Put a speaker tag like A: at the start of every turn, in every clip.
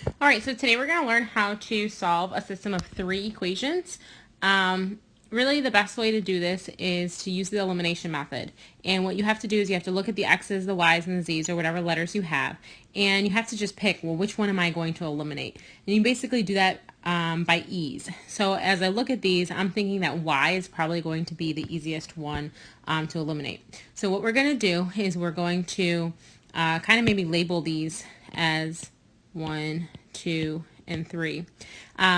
A: All right, so today we're going to learn how to solve a system of three equations. Really, the best way to do this is to use the elimination method. And what you have to do is you have to look at the x's, the y's, and the z's, or whatever letters you have, and you have to just pick, well, which one am I going to eliminate? And you basically do that by ease. So as I look at these, I'm thinking that y is probably going to be the easiest one to eliminate. So what we're going to do is we're going to kind of maybe label these as 1, 2, and 3.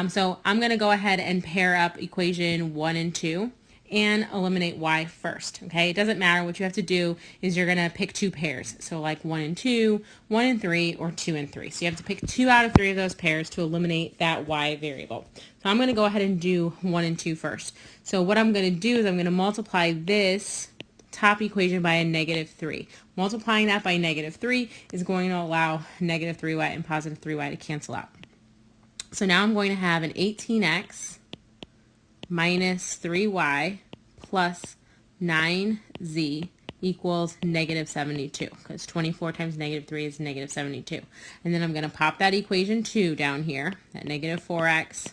A: So I'm going to go ahead and pair up equation 1 and 2 and eliminate y first. Okay, it doesn't matter. What you have to do is you're going to pick two pairs. So like 1 and 2, 1 and 3, or 2 and 3. So you have to pick 2 out of 3 of those pairs to eliminate that y variable. So I'm going to go ahead and do 1 and 2 first. So what I'm going to do is I'm going to multiply this top equation by a -3. Multiplying that by -3 is going to allow -3y and +3y to cancel out. So now I'm going to have an 18x minus 3y plus 9z equals -72, because 24 times -3 is -72. And then I'm going to pop that equation 2 down here, that -4x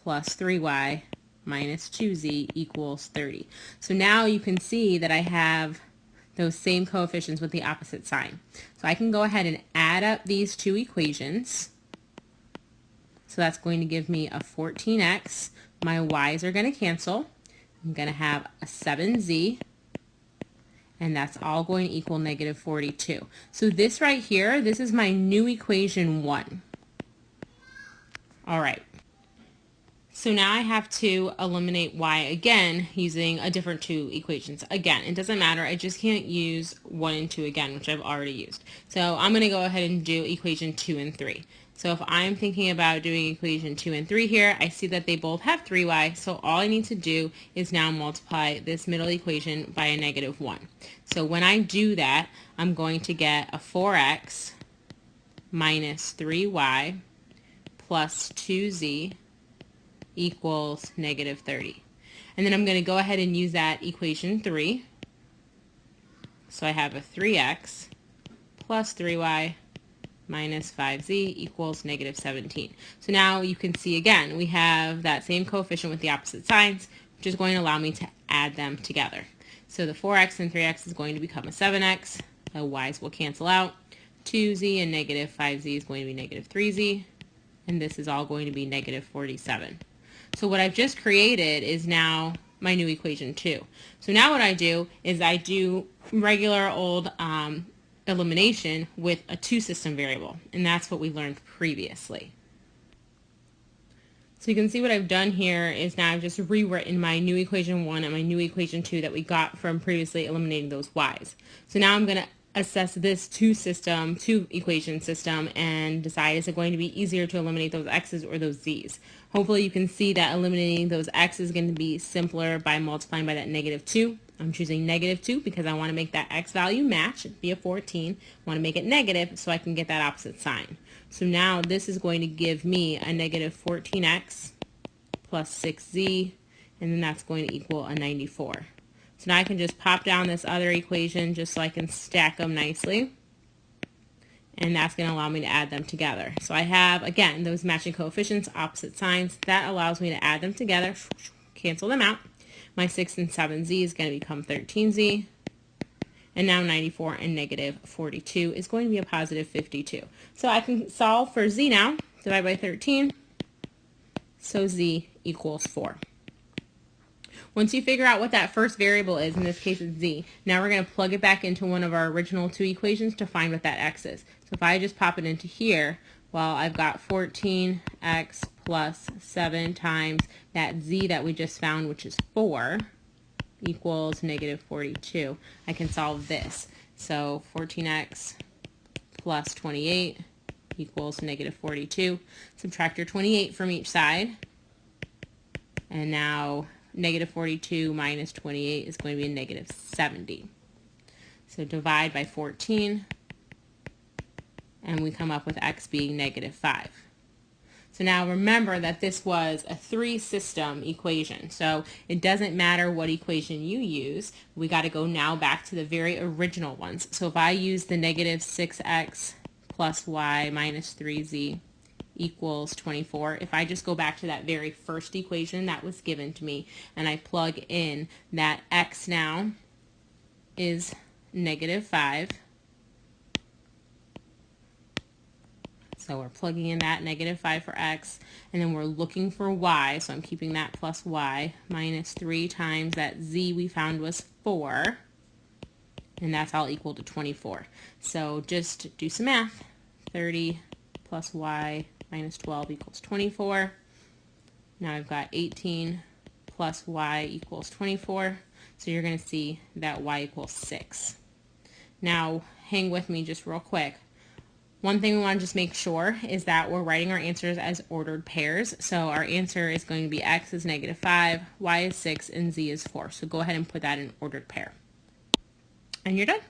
A: plus 3y minus 2z equals 30. So now you can see that I have those same coefficients with the opposite sign. So I can go ahead and add up these two equations. So that's going to give me a 14x. My y's are going to cancel. I'm going to have a 7z, and that's all going to equal -42. So this right here, this is my new equation 1. All right. So now I have to eliminate y again using a different two equations. Again, it doesn't matter. I just can't use 1 and 2 again, which I've already used. So I'm going to go ahead and do equation 2 and 3. So if I'm thinking about doing equation 2 and 3 here, I see that they both have 3y. So all I need to do is now multiply this middle equation by a -1. So when I do that, I'm going to get a 4x minus 3y plus 2z equals -30. And then I'm going to go ahead and use that equation 3. So I have a 3x plus 3y minus 5z equals -17. So now you can see again, we have that same coefficient with the opposite signs, which is going to allow me to add them together. So the 4x and 3x is going to become a 7x. The y's will cancel out. 2z and -5z is going to be -3z. And this is all going to be -47. So what I've just created is now my new equation 2. So now what I do is I do regular old elimination with a two-system variable, and that's what we learned previously. So you can see what I've done here is now I've just rewritten my new equation 1 and my new equation 2 that we got from previously eliminating those y's. So now I'm going to assess this two equation system and decide, is it going to be easier to eliminate those x's or those z's. Hopefully you can see that eliminating those x's is going to be simpler by multiplying by that -2. I'm choosing -2 because I want to make that x value match. It'd be a 14. I want to make it negative so I can get that opposite sign. So now this is going to give me a -14x plus 6z, and then that's going to equal a 94. So now I can just pop down this other equation just so I can stack them nicely. And that's going to allow me to add them together. So I have, again, those matching coefficients, opposite signs. That allows me to add them together, cancel them out. My 6 and 7z is going to become 13z. And now 94 and -42 is going to be a +52. So I can solve for z now. Divide by 13. So z equals 4. Once you figure out what that first variable is, in this case it's z, now we're going to plug it back into one of our original two equations to find what that x is. So if I just pop it into here, well, I've got 14x plus 7 times that z that we just found, which is 4, equals -42. I can solve this. So 14x plus 28 equals -42. Subtract your 28 from each side. And now -42 minus 28 is going to be a -70. So divide by 14, and we come up with x being -5. So now remember that this was a three-system equation. So it doesn't matter what equation you use. We got to go now back to the very original ones. So if I use the -6x plus y minus 3z equals 24. If I just go back to that very first equation that was given to me and I plug in that x now is -5. So we're plugging in that -5 for x, and then we're looking for y, so I'm keeping that plus y, minus 3 times that z we found was 4, and that's all equal to 24. So just do some math. 30 plus y minus 12 equals 24. Now I've got 18 plus y equals 24. So you're going to see that y equals 6. Now hang with me just real quick. One thing we want to just make sure is that we're writing our answers as ordered pairs. So our answer is going to be x is -5, y is 6, and z is 4. So go ahead and put that in ordered pair. And you're done.